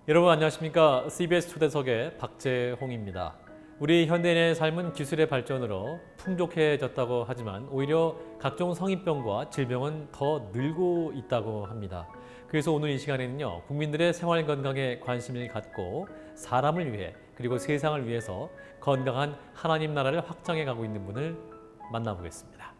여러분 안녕하십니까? CBS 초대석의 박재홍입니다. 우리 현대인의 삶은 기술의 발전으로 풍족해졌다고 하지만 오히려 각종 성인병과 질병은 더 늘고 있다고 합니다. 그래서 오늘 이 시간에는요, 국민들의 생활 건강에 관심을 갖고 사람을 위해 그리고 세상을 위해서 건강한 하나님 나라를 확장해 가고 있는 분을 만나보겠습니다.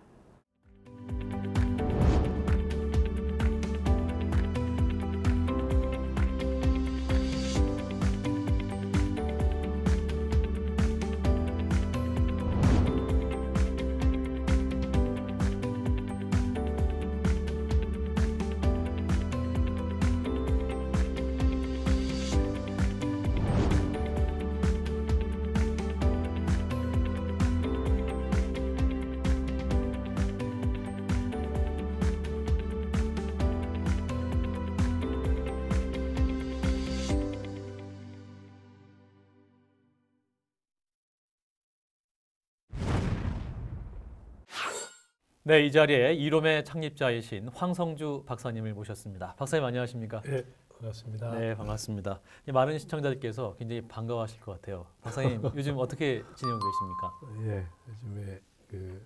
네, 이 자리에 이롬의 창립자이신 황성주 박사님을 모셨습니다. 박사님 안녕하십니까? 네, 반갑습니다. 네, 반갑습니다. 많은 시청자들께서 굉장히 반가워하실 것 같아요. 박사님 요즘 어떻게 지내고 계십니까? 예, 요즘에 그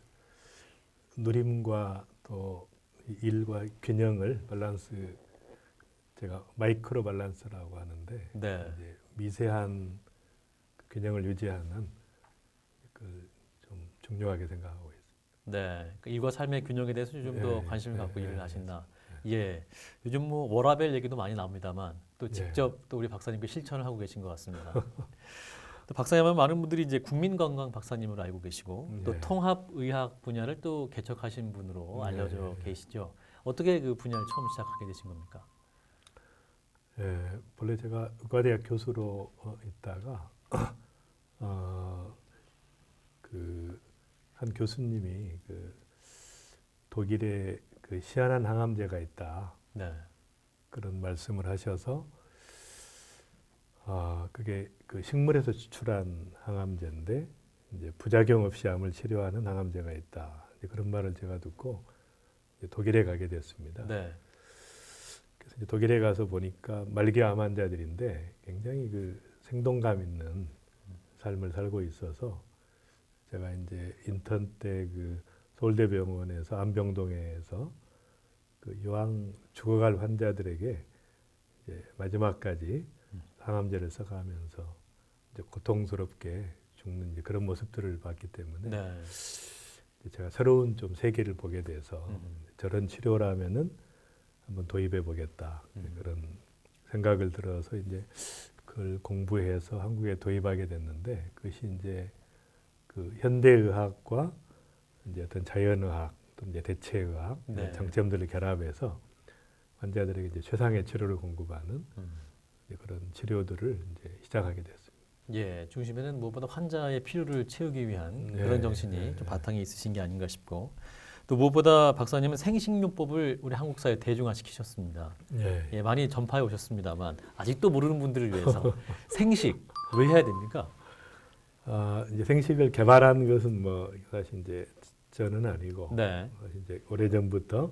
누림과 또 일과 균형을 밸런스, 제가 마이크로 밸런스라고 하는데, 네, 이제 미세한 균형을 유지하는 그 좀 중요하게 생각하고 있습니다. 네, 그 일과 삶의 균형에 대해서 좀 더 예, 관심을 예, 갖고 예, 일을 예, 하신다. 예, 요즘 뭐 워라밸 얘기도 많이 나옵니다만 또 예. 직접 또 우리 박사님께 실천을 하고 계신 것 같습니다. 또 박사님은 많은 분들이 이제 국민건강 박사님으로 알고 계시고 또 예. 통합의학 분야를 또 개척하신 분으로 알려져 예. 계시죠. 어떻게 그 분야를 처음 시작하게 되신 겁니까? 예, 본래 제가 의과대학 교수로 있다가 그 한 교수님이 그 독일에 그 희한한 항암제가 있다, 네, 그런 말씀을 하셔서 그게 그 식물에서 추출한 항암제인데 이제 부작용 없이 암을 치료하는 항암제가 있다, 이제 그런 말을 제가 듣고 이제 독일에 가게 됐습니다. 네, 그래서 이제 독일에 가서 보니까 말기 암 환자들인데 굉장히 그 생동감 있는 삶을 살고 있어서 제가 이제 인턴 때 그 서울대병원에서 안병동에서 그 요양 죽어갈 환자들에게 이제 마지막까지 항암제를 써가면서 이제 고통스럽게 죽는 이제 그런 모습들을 봤기 때문에 네, 이제 제가 새로운 좀 세계를 보게 돼서 저런 치료라면은 한번 도입해 보겠다, 그런 생각을 들어서 이제 그걸 공부해서 한국에 도입하게 됐는데, 그것이 이제 그 현대의학과 이제 어떤 자연의학 또 이제 대체의학 네. 장점들을 결합해서 환자들에게 이제 최상의 치료를 공급하는 이제 그런 치료들을 이제 시작하게 됐습니다. 예, 중심에는 무엇보다 환자의 필요를 채우기 위한 네, 그런 정신이 네, 좀 바탕에 있으신 게 아닌가 싶고 또 무엇보다 박사님은 생식요법을 우리 한국 사회에 대중화시키셨습니다. 네. 예, 많이 전파해 오셨습니다만 아직도 모르는 분들을 위해서 생식 왜 해야 됩니까? 이제 생식을 개발한 것은 뭐 사실 이제 저는 아니고, 네, 사실 이제 오래전부터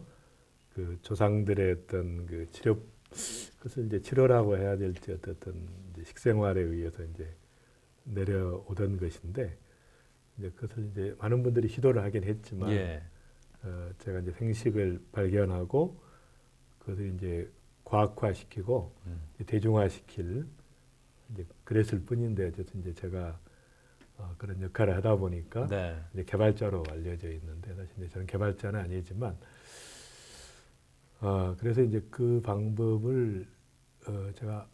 그 조상들의 어떤 그 치료, 그것을 이제 치료라고 해야 될지 어떤 이제 식생활에 의해서 이제 내려오던 것인데, 이제 그것을 이제 많은 분들이 시도를 하긴 했지만, 예, 제가 이제 생식을 발견하고 그것을 이제 과학화시키고 대중화시킬 이제 그랬을 뿐인데, 어쨌든 이제 제가 그런 역할을 하다 보니까 네, 이제 개발자로 알려져 있는데, 사실 이제 저는 개발자는 아니지만, 그래서 이제 그 방법을 제가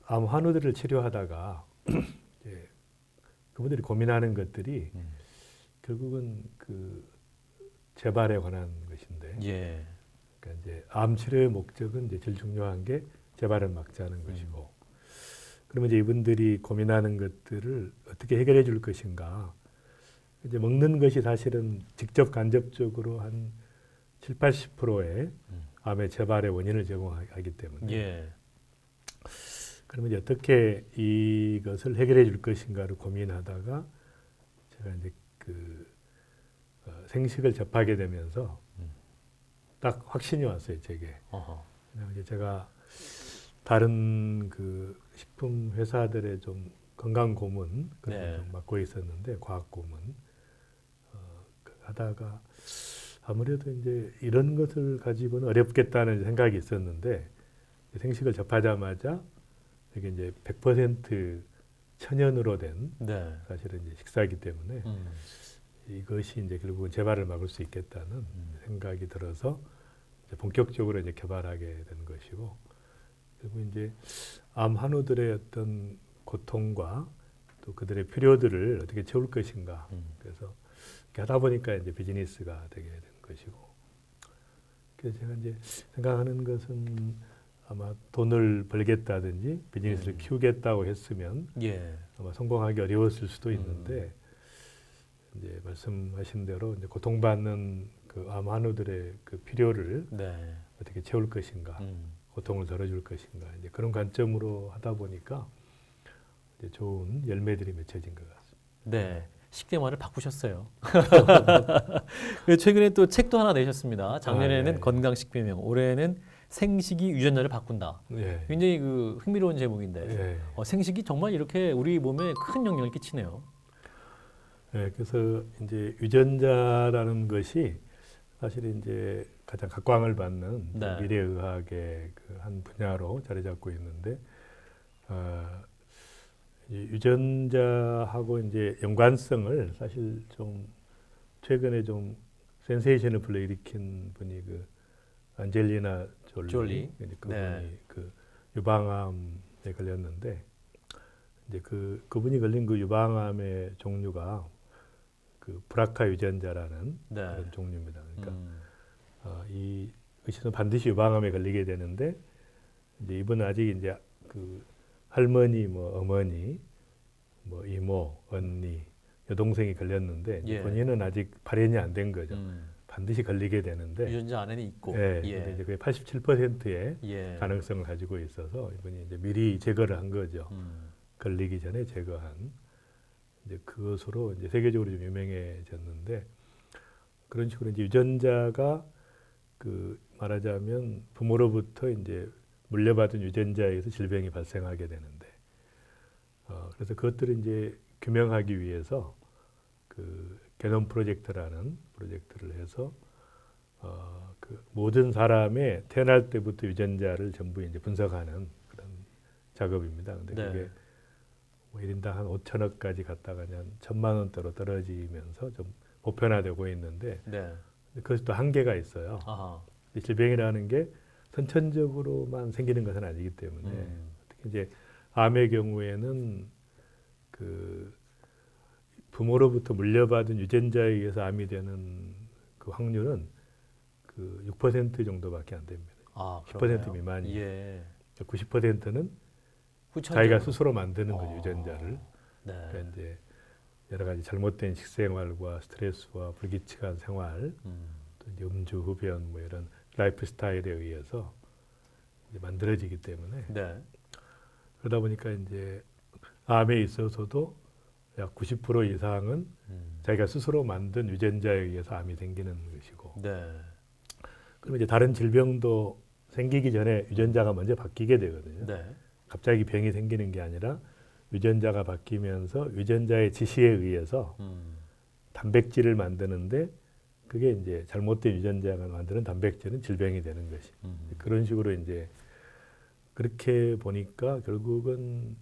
암 환우들을 치료하다가 이제 그분들이 고민하는 것들이 결국은 그 재발에 관한 것인데, 예, 그러니까 이제 암 치료의 목적은 이제 제일 중요한 게 재발을 막자는 것이고, 그러면 이제 이분들이 고민하는 것들을 어떻게 해결해 줄 것인가. 이제 먹는 것이 사실은 직접 간접적으로 한 7, 80%의 암의 재발의 원인을 제공하기 때문에, 예, 그러면 이제 어떻게 이것을 해결해 줄 것인가를 고민하다가 제가 이제 그 생식을 접하게 되면서 딱 확신이 왔어요, 제게. 어허, 왜냐하면 이제 제가 다른 그 식품 회사들의 좀 건강 고문 그런 네. 걸 좀 맡고 있었는데 과학 고문 하다가 아무래도 이제 이런 것을 가지고는 어렵겠다는 생각이 있었는데 생식을 접하자마자 이게 이제 100% 천연으로 된 네. 사실은 이제 식사이기 때문에 이것이 이제 결국은 재발을 막을 수 있겠다는 생각이 들어서 이제 본격적으로 이제 개발하게 된 것이고 그리고 이제 암 환우들의 어떤 고통과 또 그들의 필요들을 어떻게 채울 것인가 그래서 이렇게 하다 보니까 이제 비즈니스가 되게 된 것이고 그래서 제가 이제 생각하는 것은 아마 돈을 벌겠다든지 비즈니스를 키우겠다고 했으면 예. 아마 성공하기 어려웠을 수도 있는데 이제 말씀하신 대로 이제 고통받는 그 암 환우들의 그 필요를 네. 어떻게 채울 것인가, 고통을 덜어줄 것인가 이제 그런 관점으로 하다 보니까 이제 좋은 열매들이 맺혀진 것 같습니다. 네. 식대만을 바꾸셨어요. 최근에 또 책도 하나 내셨습니다. 작년에는 예. 건강식비명, 올해는 생식이 유전자를 바꾼다. 예. 굉장히 그 흥미로운 제목인데 예. 생식이 정말 이렇게 우리 몸에 큰 영향을 끼치네요. 예, 그래서 이제 유전자라는 것이 사실 이제 가장 각광을 받는 네. 미래의학의 그 한 분야로 자리 잡고 있는데 이 유전자하고 이제 연관성을 사실 좀 최근에 좀 센세이션을 불러일으킨 분이 그 안젤리나 졸리. 이제 그분이 네. 그 유방암에 걸렸는데 이제 그분이 걸린 그 유방암의 종류가 그 브라카 유전자라는 네. 그런 종류입니다. 그러니까 이 의식은 반드시 유방암에 걸리게 되는데 이제 이분은 아직 이제 그 할머니, 뭐 어머니, 뭐 이모, 언니, 여동생이 걸렸는데 예. 본인은 아직 발현이 안 된 거죠. 반드시 걸리게 되는데 유전자 안에는 있고. 예, 근데 이제 그게 87%의 예. 가능성을 가지고 있어서 이분이 이제 미리 제거를 한 거죠. 걸리기 전에 제거한 이제 그것으로 이제 세계적으로 좀 유명해졌는데 그런 식으로 이제 유전자가 그 말하자면 부모로부터 이제 물려받은 유전자에 의해서 질병이 발생하게 되는데 그래서 그것들을 이제 규명하기 위해서 그 게놈 프로젝트라는 프로젝트를 해서 그 모든 사람의 태어날 때부터 유전자를 전부 이제 분석하는 그런 작업입니다. 근데 네. 그게 뭐 1인당 한 5천억까지 갔다가 한 1,000만 원대로 떨어지면서 좀 보편화되고 있는데 네. 그것도 한계가 있어요. 아하. 질병이라는 게 선천적으로만 생기는 것은 아니기 때문에 특히 이제 암의 경우에는 그 부모로부터 물려받은 유전자에 의해서 암이 되는 그 확률은 그 6% 정도밖에 안 됩니다. 아, 10% 미만이에요. 예. 90%는 후천적으로. 자기가 스스로 만드는 거죠, 유전자를. 네. 그러니까 이제 여러 가지 잘못된 식생활과 스트레스와 불규칙한 생활, 또 이제 음주, 흡연 뭐 이런 라이프 스타일에 의해서 이제 만들어지기 때문에 네. 그러다 보니까 이제 암에 있어서도 약 90% 이상은 자기가 스스로 만든 유전자에 의해서 암이 생기는 것이고, 네. 그럼 이제 다른 질병도 생기기 전에 유전자가 먼저 바뀌게 되거든요. 네. 갑자기 병이 생기는 게 아니라 유전자가 바뀌면서 유전자의 지시에 의해서 단백질을 만드는데 그게 이제 잘못된 유전자가 만드는 단백질은 질병이 되는 것이. 그런 식으로 이제 그렇게 보니까 결국은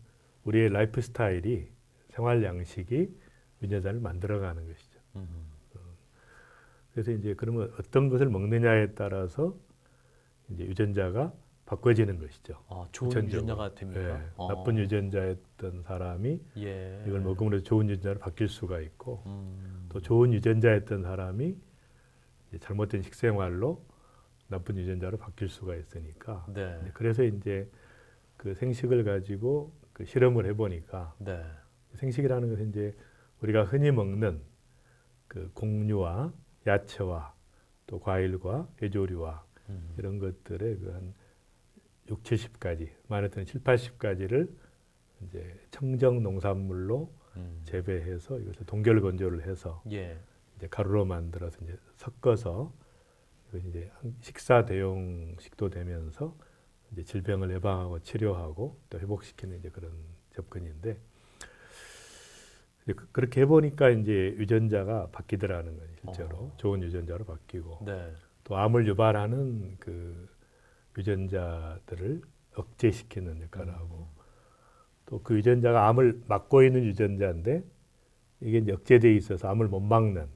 우리의 라이프 스타일이 생활 양식이 유전자를 만들어가는 것이죠. 그래서 이제 그러면 어떤 것을 먹느냐에 따라서 이제 유전자가 바꿔지는 것이죠. 아, 좋은 후천적으로. 유전자가 됩니까? 네, 나쁜 유전자였던 사람이 예. 이걸 먹음으로 좋은 유전자로 바뀔 수가 있고 또 좋은 유전자였던 사람이 이제 잘못된 식생활로 나쁜 유전자로 바뀔 수가 있으니까 네. 그래서 이제 그 생식을 가지고 그 실험을 해보니까 네. 생식이라는 것은 이제 우리가 흔히 먹는 그 곡류와 야채와 또 과일과 해조류와 이런 것들의 그 한 6, 70가지, 많았던 7, 80가지를 이제 청정 농산물로 재배해서 이것을 동결 건조를 해서 예. 이제 가루로 만들어서 이제 섞어서 이것이 이제 식사 대용식도 되면서 이제 질병을 예방하고 치료하고 또 회복시키는 이제 그런 접근인데 이제 그렇게 해보니까 이제 유전자가 바뀌더라는 거예요. 실제로 좋은 유전자로 바뀌고 네. 또 암을 유발하는 그 유전자들을 억제시키는 역할을 하고 또 그 유전자가 암을 막고 있는 유전자인데 이게 이제 억제돼 있어서 암을 못 막는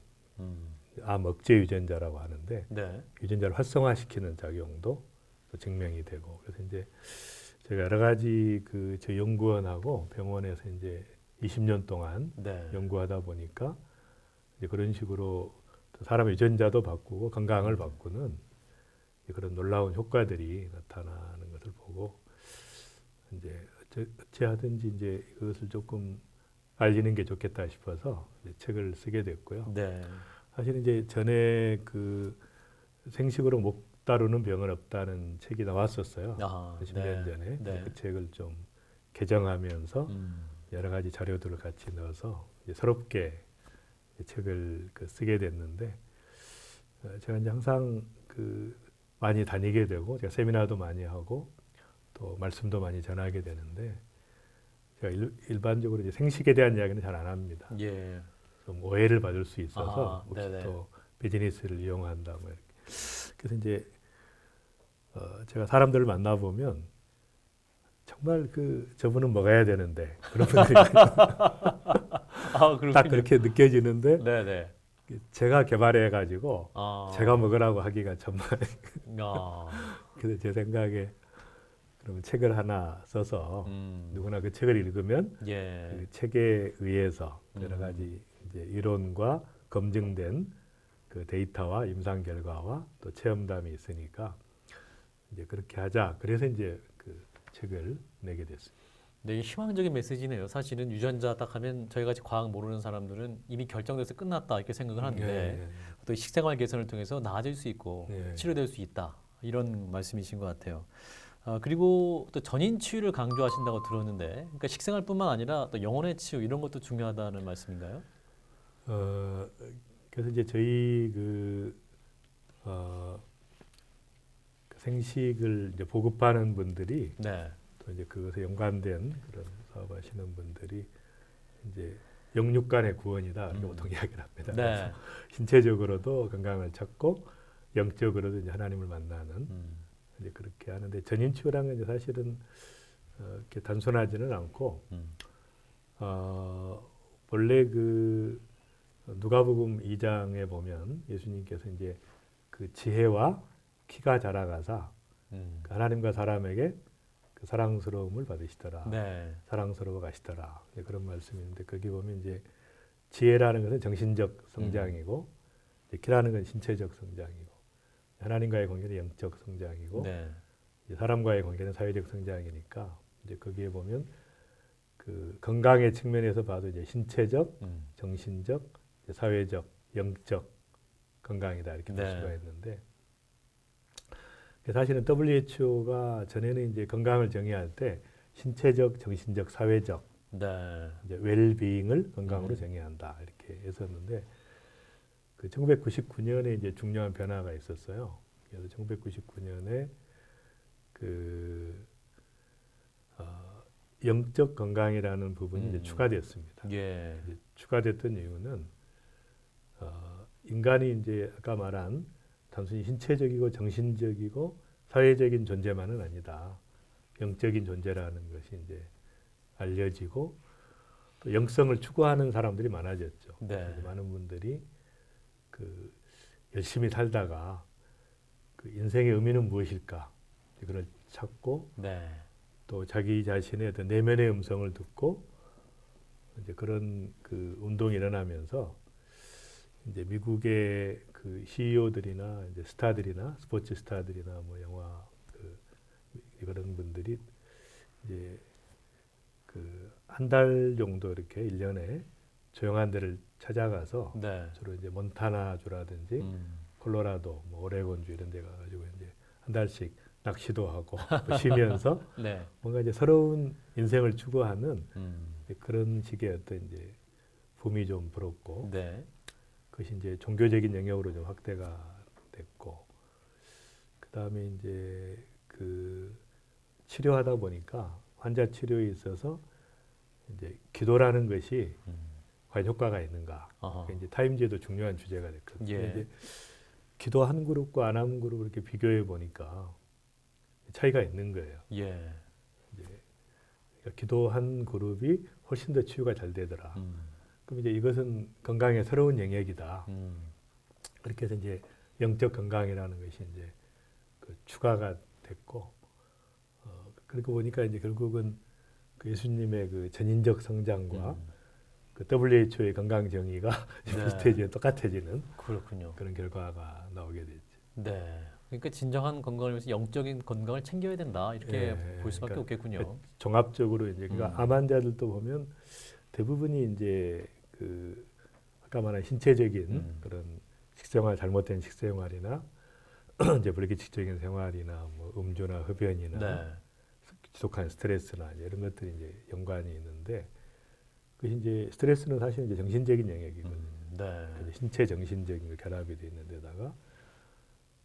암 억제 유전자라고 하는데 네. 유전자를 활성화시키는 작용도 또 증명이 되고 그래서 이제 제가 여러 가지 그 저희 연구원하고 병원에서 이제 20년 동안 네. 연구하다 보니까 이제 그런 식으로 사람의 유전자도 바꾸고 건강을 바꾸는 그런 놀라운 효과들이 나타나는 것을 보고 이제 어찌하든지 이제 이것을 조금 알리는 게 좋겠다 싶어서 이제 책을 쓰게 됐고요. 네. 사실 이제 전에 그 생식으로 못 다루는 병은 없다는 책이 나왔었어요. 아, 10년 전에 네. 그 책을 좀 개정하면서 여러 가지 자료들을 같이 넣어서 이제 새롭게 책을 쓰게 됐는데 제가 이제 항상 그 많이 다니게 되고 제가 세미나도 많이 하고 또 말씀도 많이 전하게 되는데 제가 일반적으로 이제 생식에 대한 이야기는 잘 안 합니다. 예. 좀 오해를 받을 수 있어서 혹시 네네. 또 비즈니스를 이용한다 뭐 이렇게. 그래서 이제 제가 사람들을 만나 보면 정말 그 저분은 먹어야 되는데 그런 분들이 아, 딱 그렇게 느껴지는데 네네. 제가 개발해 가지고 제가 먹으라고 하기가 정말 그래서 제 생각에 그러면 책을 하나 써서 누구나 그 책을 읽으면 예. 그 책에 의해서 여러 가지 이제 이론과 검증된 그 데이터와 임상 결과와 또 체험담이 있으니까 이제 그렇게 하자. 그래서 이제 그 책을 내게 됐습니다. 네, 희망적인 메시지네요. 사실은 유전자 딱 하면 저희 같이 과학 모르는 사람들은 이미 결정돼서 끝났다 이렇게 생각을 하는데 또 식생활 개선을 통해서 나아질 수 있고 치료될 수 있다 이런 말씀이신 것 같아요. 그리고 또 전인 치유를 강조하신다고 들었는데, 그러니까 식생활뿐만 아니라 또 영혼의 치유 이런 것도 중요하다는 말씀인가요? 그래서 이제 저희 그 생식을 이제 보급하는 분들이 네. 또 이제 그것에 연관된 그런 사업하시는 분들이 이제 영육간의 구원이다 이렇게 보통 이야기를 합니다. 네. 그래서 신체적으로도 건강을 찾고 영적으로도 이제 하나님을 만나는 이제 그렇게 하는데 전인 치유라는 건 이제 사실은 이렇게 단순하지는 않고 원래 그 누가복음 2장에 보면 예수님께서 이제 그 지혜와 키가 자라가사 그 하나님과 사람에게 그 사랑스러움을 받으시더라. 네. 사랑스러워 가시더라. 그런 말씀인데 거기 보면 이제 지혜라는 것은 정신적 성장이고 이제 키라는 건 신체적 성장이고 하나님과의 관계는 영적 성장이고 네. 이제 사람과의 관계는 사회적 성장이니까 이제 거기에 보면 그 건강의 측면에서 봐도 이제 신체적, 정신적, 사회적, 영적 건강이다 이렇게 볼 수가 있는데 사실은 WHO가 전에는 이제 건강을 정의할 때 신체적, 정신적, 사회적 이제 웰비잉을 건강으로 정의한다 이렇게 했었는데 그 1999년에 이제 중요한 변화가 있었어요. 그래서 1999년에 그 영적 건강이라는 부분이 이제 추가됐습니다. 예. 이제 추가됐던 이유는 인간이 이제 아까 말한 단순히 신체적이고 정신적이고 사회적인 존재만은 아니다. 영적인 존재라는 것이 이제 알려지고 또 영성을 추구하는 사람들이 많아졌죠. 네. 많은 분들이 그 열심히 살다가 그 인생의 의미는 무엇일까 그걸 찾고 또 자기 자신의 어떤 내면의 음성을 듣고 이제 그런 그 운동이 일어나면서 이제 미국의 그 CEO들이나 이제 스타들이나 스포츠 스타들이나 뭐 영화 그런 분들이 이제 그 한 달 정도 이렇게 1년에 조용한 데를 찾아가서 주로 이제 몬타나주라든지 콜로라도, 뭐 오레곤주 이런 데 가가지고 이제 한 달씩 낚시도 하고 또 쉬면서 뭔가 이제 새로운 인생을 추구하는 그런 식의 어떤 이제 붐이 좀 불었고 그것이 이제 종교적인 영역으로 좀 확대가 됐고 그 다음에 이제 그 치료하다 보니까 환자 치료에 있어서 이제 기도라는 것이 과연 효과가 있는가? 아하. 이제 타임즈에도 중요한 주제가 됐거든요. 예. 이제 기도한 그룹과 안 한 그룹을 이렇게 비교해 보니까 차이가 있는 거예요. 예. 이제 그러니까 기도한 그룹이 훨씬 더 치유가 잘 되더라. 그럼 이제 이것은 건강의 새로운 영역이다. 그렇게 해서 이제 영적 건강이라는 것이 이제 그 추가가 됐고, 그러고 보니까 이제 결국은 그 예수님의 그 전인적 성장과 그 WHO의 건강 정의가 네. 비슷해지는 똑같아지는 그렇군요. 그런 결과가 나오게 됐죠. 네. 그러니까 진정한 건강을 위해서 영적인 건강을 챙겨야 된다. 이렇게 예, 볼 수밖에 그러니까 없겠군요. 종합적으로 이제 그러니까 암 환자들도 보면 대부분이 이제 그 아까 말한 신체적인 그런 식생활 잘못된 식생활이나 이제 불규칙적인 생활이나 뭐 음주나 흡연이나 네. 지속한 스트레스나 이런 것들이 이제 연관이 있는데 그 이제 스트레스는 사실 이제 정신적인 영역이거든요. 네. 그래서 신체 정신적인 거 결합이 돼 있는 데다가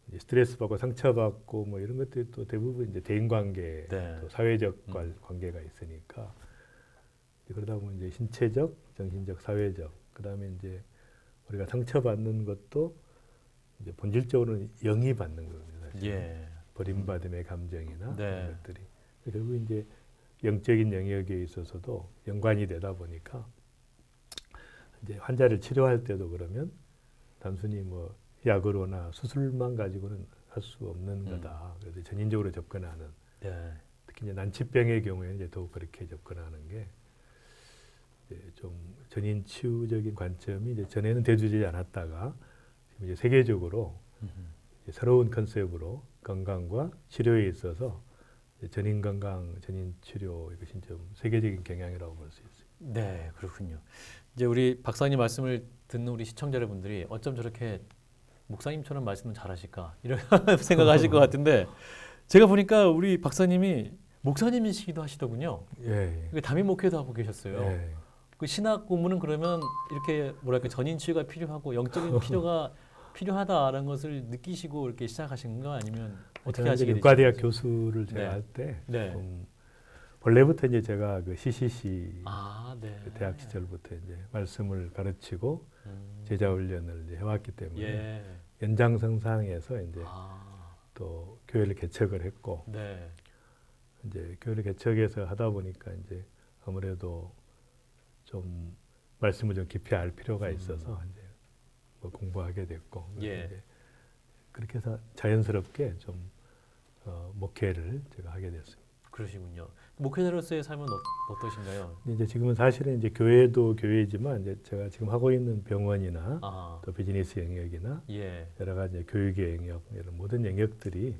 이제 스트레스 받고 상처받고 뭐 이런 것들이 또 대부분 이제 대인 관계, 네. 또 사회적 관계가 있으니까 그러다 보면 이제 신체적, 정신적, 사회적 그다음에 이제 우리가 상처받는 것도 이제 본질적으로는 영이 받는 거거든요. 사실. 예. 버림받음의 감정이나 네. 이런 것들이 결국 이제 영적인 영역에 있어서도 연관이 되다 보니까 이제 환자를 치료할 때도 그러면 단순히 뭐 약으로나 수술만 가지고는 할 수 없는 거다. 그래서 전인적으로 접근하는 네. 특히 이제 난치병의 경우에는 이제 더욱 그렇게 접근하는 게 이제 좀 전인 치유적인 관점이 이제 전에는 대두되지 않았다가 지금 이제 세계적으로 이제 새로운 컨셉으로 건강과 치료에 있어서 전인 건강, 전인 치료 이것이 좀 세계적인 경향이라고 볼 수 있어요. 네, 그렇군요. 이제 우리 박사님 말씀을 듣는 우리 시청자 여러분들이 어쩜 저렇게 목사님처럼 말씀을 잘하실까 이런 생각하실 것 같은데 제가 보니까 우리 박사님이 목사님이시기도 하시더군요. 예, 그 담임 목회도 하고 계셨어요. 예. 그 신학 공부는 그러면 이렇게 뭐랄까 전인 치유가 필요하고 영적인 필요가 필요하다라는 것을 느끼시고 이렇게 시작하신 거 아니면 어떻게 저는 이제 하시게 의과대학 되셨어요? 교수를 제가 네. 할 때 네. 원래부터 이제 제가 그 CCC 아, 네. 그 대학 시절부터 이제 말씀을 가르치고 제자 훈련을 이제 해왔기 때문에 예. 연장선상에서 이제 아, 또 교회를 개척을 했고 네. 이제 교회를 개척해서 하다 보니까 이제 아무래도 좀 말씀을 좀 깊이 알 필요가 있어서 이제 뭐 공부하게 됐고 예. 이제 그렇게 해서 자연스럽게 좀 목회를 제가 하게 됐습니다. 그러시군요. 목회자로서의 삶은 어떠신가요? 이제 지금은 사실은 이제 교회도 교회지만 이제 제가 지금 하고 있는 병원이나 아, 또 비즈니스 영역이나 예. 여러 가지 교육의 영역 이런 모든 영역들이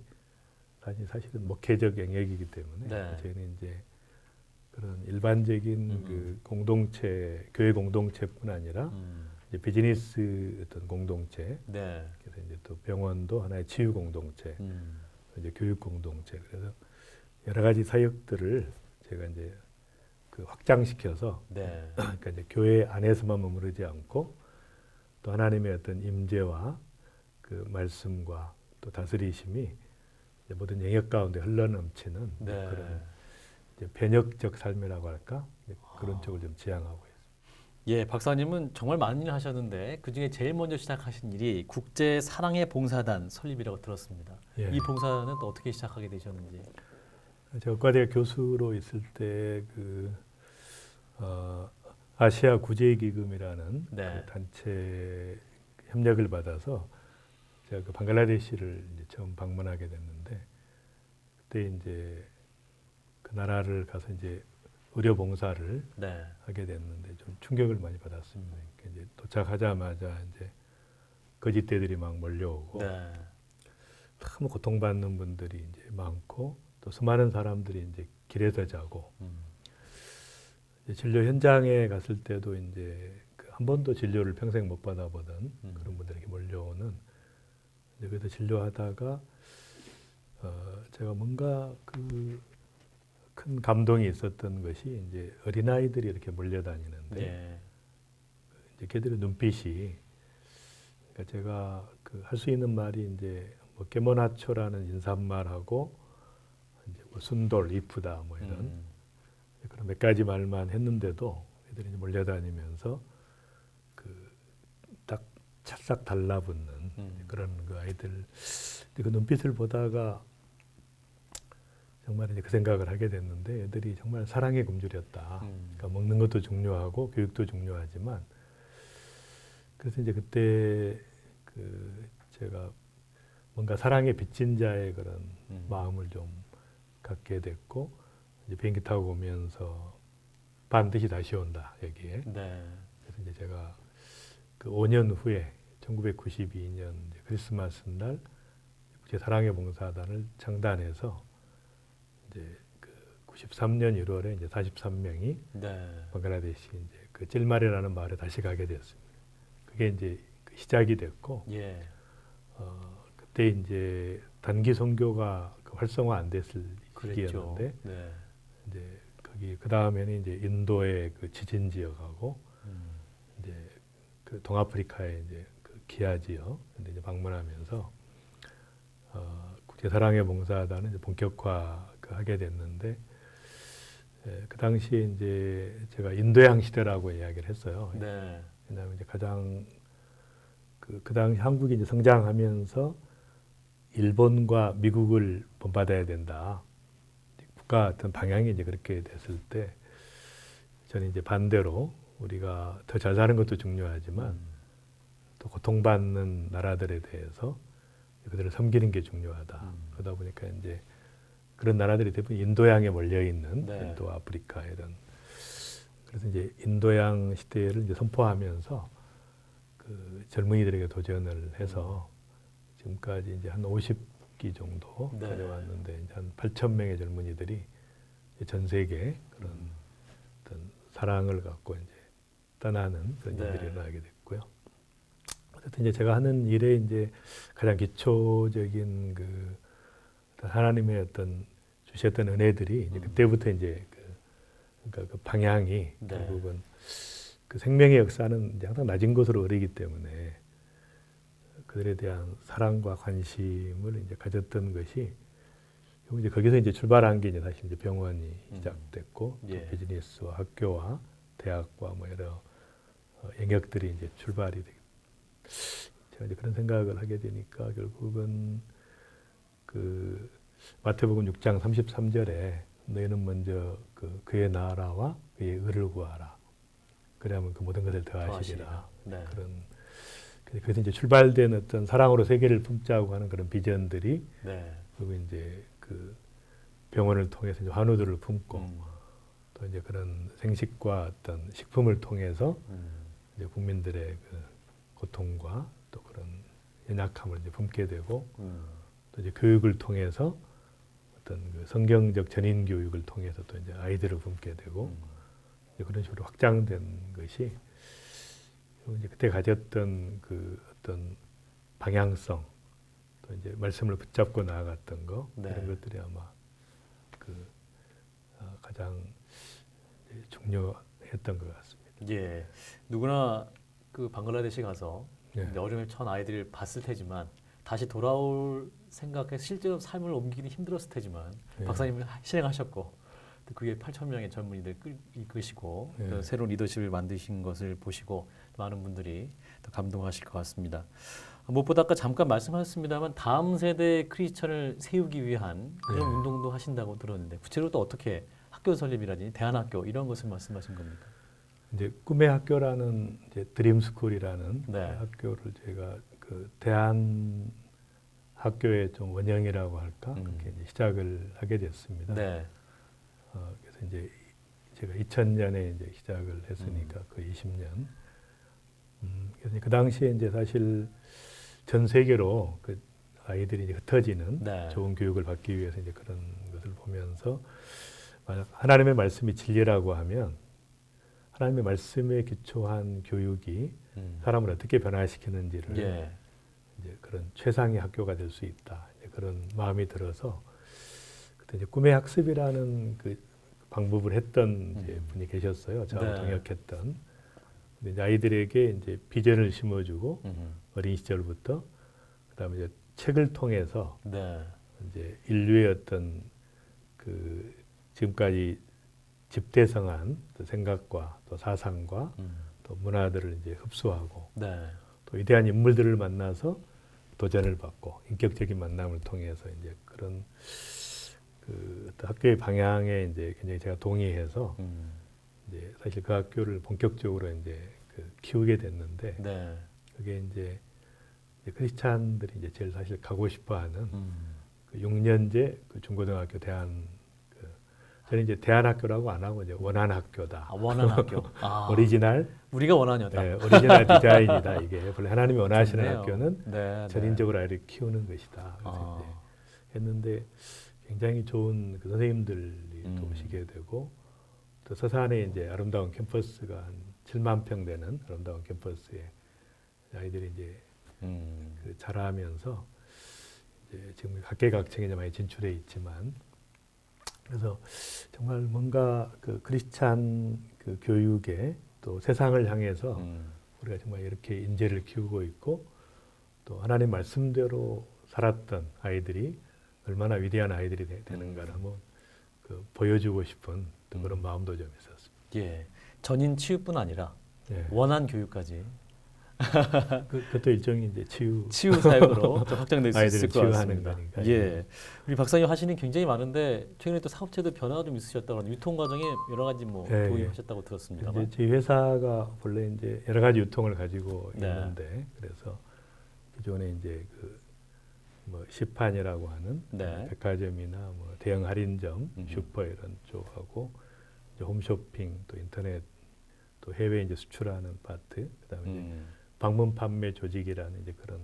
사실은 목회적 영역이기 때문에 네. 저희는 이제 그런 일반적인 그 공동체 교회 공동체뿐 아니라 이제 비즈니스 어떤 공동체 네. 그래서 이제 또 병원도 하나의 치유 공동체 이제 교육 공동체 그래서 여러 가지 사역들을 제가 이제 그 확장시켜서 네. 그러니까 이제 교회 안에서만 머무르지 않고 또 하나님의 어떤 임재와 그 말씀과 또 다스리심이 이제 모든 영역 가운데 흘러넘치는 네. 그런 이제 변혁적 삶이라고 할까 그런 쪽을 좀 지향하고 있습니다. 예, 박사님은 정말 많은 일을 하셨는데 그 중에 제일 먼저 시작하신 일이 국제 사랑의 봉사단 설립이라고 들었습니다. 예. 이 봉사단은 또 어떻게 시작하게 되셨는지? 제가 의과대학 교수로 있을 때 그 아시아 구제기금이라는 네. 그 단체 협력을 받아서 제가 그 방글라데시를 이제 처음 방문하게 됐는데 그때 이제 그 나라를 가서 이제 의료 봉사를 네. 하게 됐는데 좀 충격을 많이 받았습니다. 그러니까 이제 도착하자마자 이제 거짓대들이 막 몰려오고 네. 너무 고통받는 분들이 이제 많고 또 수많은 사람들이 이제 길에서 자고 이제 진료 현장에 갔을 때도 이제 그 한 번도 진료를 평생 못 받아보던 그런 분들에게 몰려오는 이제 그래서 진료하다가 제가 뭔가 그 큰 감동이 있었던 것이 이제 어린아이들이 이렇게 몰려다니는데 예. 이제 걔들의 눈빛이 그러니까 제가 그 할 수 있는 말이 이제 뭐 깨모나초라는 인사말하고 이제 뭐 순돌, 이쁘다 뭐 이런 그런 몇 가지 말만 했는데도 애들이 이제 몰려다니면서 그 딱 찰싹 달라붙는 그런 그 아이들 그 눈빛을 보다가 정말 이제 그 생각을 하게 됐는데 애들이 정말 사랑에 굶주렸다. 그러니까 먹는 것도 중요하고 교육도 중요하지만 그래서 이제 그때 그 제가 뭔가 사랑에 빚진 자의 그런 마음을 좀 갖게 됐고 이제 비행기 타고 오면서 반드시 다시 온다 여기에. 네. 그래서 이제 제가 그 5년 후에 1992년 크리스마스 날 국제 사랑의 봉사단을 창단해서 이제 그 93년 1월에 이제 43명이 네. 방글라데시 이제 그 찔마리라는 마을에 다시 가게 되었습니다. 그게 이제 그 시작이 됐고 예. 그때 이제 단기 선교가 그 활성화 안 됐을 그랬죠. 시기였는데 네. 이제 거기 그 다음에는 이제 인도의 그 지진 지역하고 이제 그 동아프리카의 이제 그 기아 지역 근데 이제 방문하면서 국제 사랑의 봉사단은 이제 본격화 하게 됐는데 그 당시에 이제 제가 인도양 시대라고 이야기를 했어요. 네. 왜냐하면 이제 가장 그 당시 한국이 이제 성장하면서 일본과 미국을 본받아야 된다. 국가 어떤 방향이 이제 그렇게 됐을 때 저는 이제 반대로 우리가 더 잘 사는 것도 중요하지만 또 고통받는 나라들에 대해서 그들을 섬기는 게 중요하다. 그러다 보니까 이제 그런 나라들이 대부분 인도양에 몰려 있는 네. 인도, 아프리카 이런. 그래서 이제 인도양 시대를 이제 선포하면서 그 젊은이들에게 도전을 해서 지금까지 이제 한 50기 정도 네. 가져왔는데 이제 한 8천 명의 젊은이들이 전 세계 그런 어떤 사랑을 갖고 이제 떠나는 그런 네. 일들이 일어나게 됐고요. 어쨌든 이제 제가 하는 일에 이제 가장 기초적인 그 하나님의 어떤 주셨던 은혜들이 이제 그때부터 이제 그러니까 그 방향이 네. 결국은 그 생명의 역사는 이제 항상 낮은 곳으로 흐르기 때문에 그들에 대한 사랑과 관심을 이제 가졌던 것이 이제 거기서 이제 출발한 게 이제 사실 이제 병원이 시작됐고 예. 또 비즈니스와 학교와 대학과 뭐 여러 영역들이 이제 출발이 되고 제가 이제 그런 생각을 하게 되니까 결국은 그 마태복음 6장 33절에 너희는 먼저 그의 나라와 그의 의를 구하라. 그래야만 그 모든 것을 더하시리라. 네. 그런 그래서 이제 출발된 어떤 사랑으로 세계를 품자고 하는 그런 비전들이 네. 그리고 이제 그 병원을 통해서 이제 환우들을 품고 또 이제 그런 생식과 어떤 식품을 통해서 이제 국민들의 그 고통과 또 그런 연약함을 이제 품게 되고 또 이제 교육을 통해서 어떤 그 성경적 전인 교육을 통해서 또 이제 아이들을 품게 되고 이제 그런 식으로 확장된 것이 이제 그때 가졌던 그 어떤 방향성 또 이제 말씀을 붙잡고 나아갔던 거 네. 이런 것들이 아마 그 가장 중요했던 것 같습니다. 예. 누구나 그 방글라데시 가서 예. 어려움에 처한 아이들을 봤을 테지만 다시 돌아올 생각에 실제로 삶을 옮기기는 힘들었을 테지만 예. 박사님이 실행하셨고 또 그게 8천 명의 젊은이들 이끄시고 예. 또 새로운 리더십을 만드신 것을 보시고 많은 분들이 또 감동하실 것 같습니다. 무엇보다 아까 잠깐 말씀하셨습니다만 다음 세대 크리스천을 세우기 위한 그런 예. 운동도 하신다고 들었는데 구체적으로 또 어떻게 학교 설립이라든지 대안학교 이런 것을 말씀하신 겁니까? 이제 꿈의 학교라는 이제 드림스쿨이라는 네. 학교를 제가 그 대한 학교의 좀 원형이라고 할까 그렇게 이제 시작을 하게 됐습니다. 네. 그래서 이제 제가 2000년에 이제 시작을 했으니까 그 20년. 그래서 그 당시에 이제 사실 전 세계로 그 아이들이 이제 흩어지는 네. 좋은 교육을 받기 위해서 이제 그런 것을 보면서 만약 하나님의 말씀이 진리라고 하면 하나님의 말씀에 기초한 교육이 사람을 어떻게 변화시키는지를 예. 이제 그런 최상의 학교가 될 수 있다. 이제 그런 마음이 들어서 그때 이제 꿈의 학습이라는 그 방법을 했던 이제 분이 계셨어요. 저하고 네. 동역했던. 근데 이제 아이들에게 이제 비전을 심어주고 어린 시절부터 그다음에 이제 책을 통해서 네. 이제 인류의 어떤 그 지금까지 집대성한 또 생각과 또 사상과 또 문화들을 이제 흡수하고 네. 또 위대한 인물들을 만나서 도전을 받고 인격적인 만남을 통해서 이제 그런 그 어떤 학교의 방향에 이제 굉장히 제가 동의해서 이제 사실 그 학교를 본격적으로 이제 그 키우게 됐는데 네. 그게 이제 크리스찬들이 이제 제일 사실 가고 싶어하는 그 6년제 그 중고등학교 대안 그 저는 이제 대안학교라고 안 하고 이제 원안학교다. 아, 원안학교. 아, 오리지널 우리가 원안이었다. 네, 오리지널 디자인이다 이게 원래 하나님이 원하시는 좋네요. 학교는 네, 전인적으로 아이를 키우는 것이다. 그래서 이제 했는데 굉장히 좋은 그 선생님들이 또 오시게 되고 또 서산에 이제 아름다운 캠퍼스가 한 7만 평 되는 아름다운 캠퍼스에 아이들이 이제 그 자라면서 이제 지금 각계각층에 이제 많이 진출해 있지만 그래서 정말 뭔가 그 크리스찬 그 교육에 또 세상을 향해서 우리가 정말 이렇게 인재를 키우고 있고 또 하나님 말씀대로 살았던 아이들이 얼마나 위대한 아이들이 되는가를 한번 그 보여주고 싶은 또 그런 마음도 좀 있었습니다. 예. 전인 치유뿐 아니라 네. 원안 교육까지 그것도 일종의 이제 치유 사역으로 좀 확장될 수 있을 아이들을 것 치유하는 같습니다. 거니까. 예. 우리 박사님 하시는 굉장히 많은데 최근에 또 사업체도 변화가 좀 있으셨다고 하는데 유통 과정에 여러 가지 뭐 예, 도입하셨다고 들었습니다만. 이제 저희 회사가 원래 이제 여러 가지 유통을 가지고 네. 있는데 그래서 기존에 이제 그 뭐 시판이라고 하는 네. 백화점이나 뭐 대형 할인점, 슈퍼 이런 쪽하고 이제 홈쇼핑 또 인터넷 또 해외 이제 수출하는 파트 그다음에 이제 방문 판매 조직이라는 이제 그런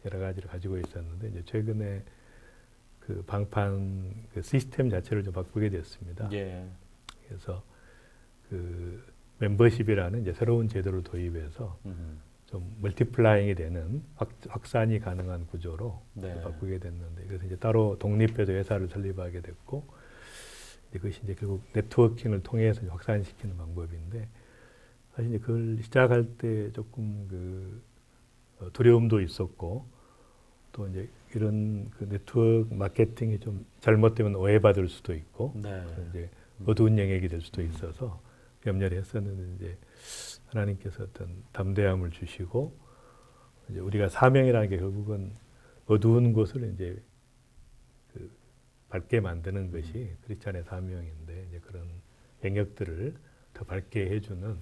여러 가지를 가지고 있었는데 이제 최근에 그 방판 그 시스템 자체를 좀 바꾸게 됐습니다. 예. 그래서 그 멤버십이라는 이제 새로운 제도를 도입해서 좀 멀티플라잉이 되는 확산이 가능한 구조로 네. 바꾸게 됐는데 그래서 이제 따로 독립해서 회사를 설립하게 됐고 이제 그것이 이제 결국 네트워킹을 통해서 이제 확산시키는 방법인데 사실 이제 그걸 시작할 때 조금 그 두려움도 있었고 또 이제 이런 그 네트워크 마케팅이 좀 잘못되면 오해받을 수도 있고 네. 이제 어두운 영역이 될 수도 있어서 염려를 했었는데 이제 하나님께서 어떤 담대함을 주시고 이제 우리가 사명이라는 게 결국은 어두운 곳을 이제 그 밝게 만드는 것이 크리스찬의 사명인데 이제 그런 영역들을 더 밝게 해주는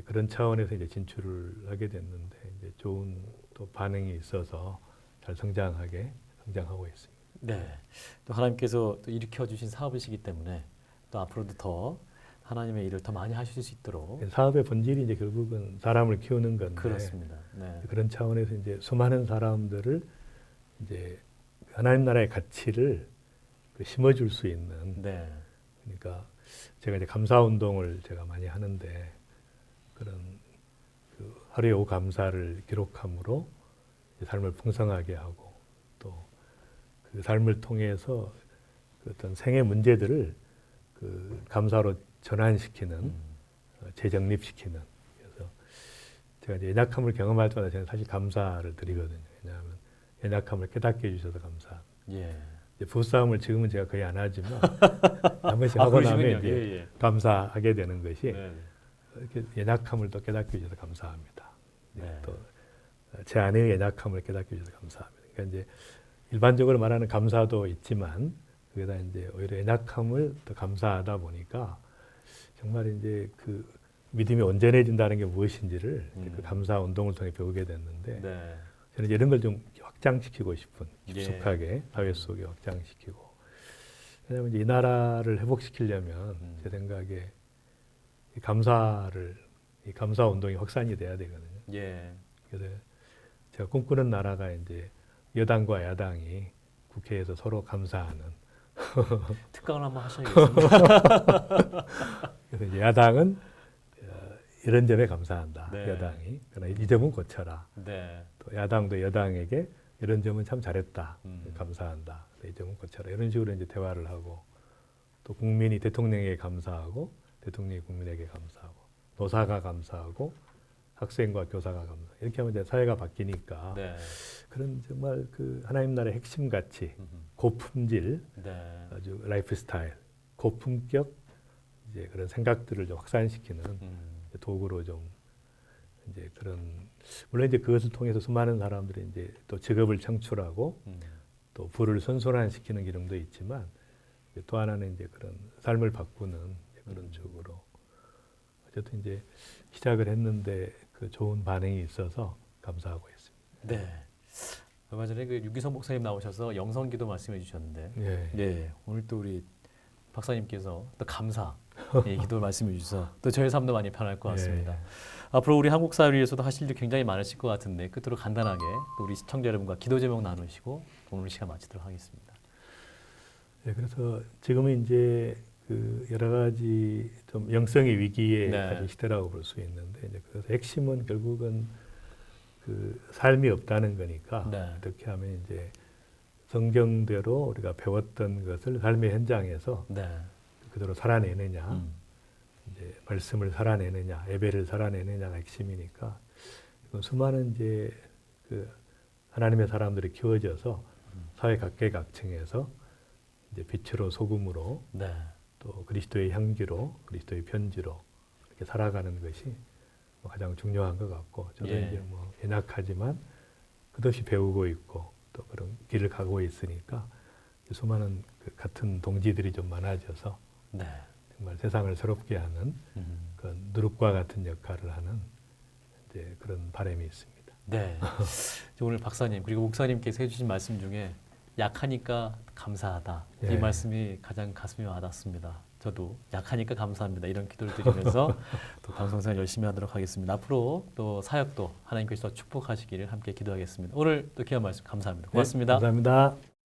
그런 차원에서 이제 진출을 하게 됐는데 이제 좋은 또 반응이 있어서 잘 성장하고 있습니다. 네. 또 하나님께서 또 일으켜 주신 사업이시기 때문에 또 앞으로도 더 하나님의 일을 더 많이 하실 수 있도록 사업의 본질이 이제 결국은 사람을 키우는 건데 그렇습니다. 네. 그런 차원에서 이제 수많은 사람들을 이제 하나님 나라의 가치를 심어줄 수 있는 네. 그러니까 제가 이제 감사 운동을 제가 많이 하는데 그런 그 하루의 5 감사를 기록함으로 삶을 풍성하게 하고 또 그 삶을 통해서 그 어떤 생의 문제들을 그 감사로 전환시키는 재정립시키는 그래서 제가 이제 연약함을 경험할 때마다 저는 사실 감사를 드리거든요. 왜냐하면 연약함을 깨닫게 해주셔서 감사. 예. 부부싸움을 지금은 제가 거의 안 하지만 한 번씩 하고 그러시군요. 나면 이제 예, 예. 감사하게 되는 것이 네. 이렇게 연약함을 또 깨닫게 해주셔서 감사합니다. 네. 또 제 안의 연약함을 깨닫게 해주셔서 감사합니다. 그러니까 이제 일반적으로 말하는 감사도 있지만 그게다 이제 오히려 연약함을 더 감사하다 보니까 정말 이제 그 믿음이 온전해진다는 게 무엇인지를 그 감사 운동을 통해 배우게 됐는데 네. 저는 이제 이런 걸 좀 확장시키고 싶은 깊숙하게 예. 사회 속에 확장시키고 왜냐하면 이제 이 나라를 회복시키려면 제 생각에 이 감사 운동이 확산이 돼야 되거든요. 예. 그래서 제가 꿈꾸는 나라가 이제 여당과 야당이 국회에서 서로 감사하는 특강을 한번 하셔야겠습니다. 그래서 이제 야당은 이런 점에 감사한다. 네. 여당이. 그러나 이 점은 고쳐라. 네. 또 야당도 여당에게 이런 점은 참 잘했다. 감사한다. 이 점은 고쳐라. 이런 식으로 이제 대화를 하고 또 국민이 대통령에게 감사하고 대통령이 국민에게 감사하고 노사가 감사하고 학생과 교사가 감사. 이렇게 하면 이제 사회가 바뀌니까 네. 그런 정말 그 하나님 나라의 핵심 가치, 고품질, 네. 아주 라이프 스타일, 고품격 이제 그런 생각들을 좀 확산시키는 도구로 좀 이제 그런 물론 이제 그것을 통해서 수많은 사람들이 이제 또 직업을 창출하고 또 부를 선순환시키는 기능도 있지만 또 하나는 이제 그런 삶을 바꾸는 그런 쪽으로 어쨌든 이제 시작을 했는데 그 좋은 반응이 있어서 감사하고 있습니다. 네. 얼마 전에 그 유기성 목사님 나오셔서 영성기도 말씀해 주셨는데, 예. 네, 오늘 또 우리 박사님께서 또 감사 기도를 말씀해 주셔서 또 저희 삶도 많이 편할 것 같습니다. 예. 앞으로 우리 한국 사회를 위해서도 하실 일 굉장히 많으실 것 같은데 끝으로 간단하게 또 우리 시청자 여러분과 기도 제목 나누시고 오늘 시간 마치도록 하겠습니다. 예, 그래서 지금은 이제 그 여러 가지 좀 영성의 위기에 네. 가진 시대라고 볼 수 있는데 이제 그래서 핵심은 결국은 그 삶이 없다는 거니까 네. 어떻게 하면 이제 성경대로 우리가 배웠던 것을 삶의 현장에서 네. 그대로 살아내느냐, 이제 말씀을 살아내느냐, 예배를 살아내느냐가 핵심이니까 수많은 이제 그 하나님의 사람들이 키워져서 사회 각계각층에서 이제 빛으로 소금으로 네. 또 그리스도의 향기로 그리스도의 편지로 이렇게 살아가는 것이 뭐 가장 중요한 것 같고 저도 예. 이제 뭐 연약하지만 끝없이 배우고 있고 또 그런 길을 가고 있으니까 수많은 그 같은 동지들이 좀 많아져서 네. 정말 세상을 새롭게 하는 그런 누룩과 같은 역할을 하는 이제 그런 바람이 있습니다. 네. 오늘 박사님 그리고 목사님께서 해주신 말씀 중에 약하니까 감사하다. 이 예. 말씀이 가장 가슴에 와닿습니다. 저도 약하니까 감사합니다. 이런 기도를 드리면서 또 방송생활 열심히 하도록 하겠습니다. 앞으로 또 사역도 하나님께서 축복하시기를 함께 기도하겠습니다. 오늘 또 귀한 말씀 감사합니다. 고맙습니다. 네, 감사합니다.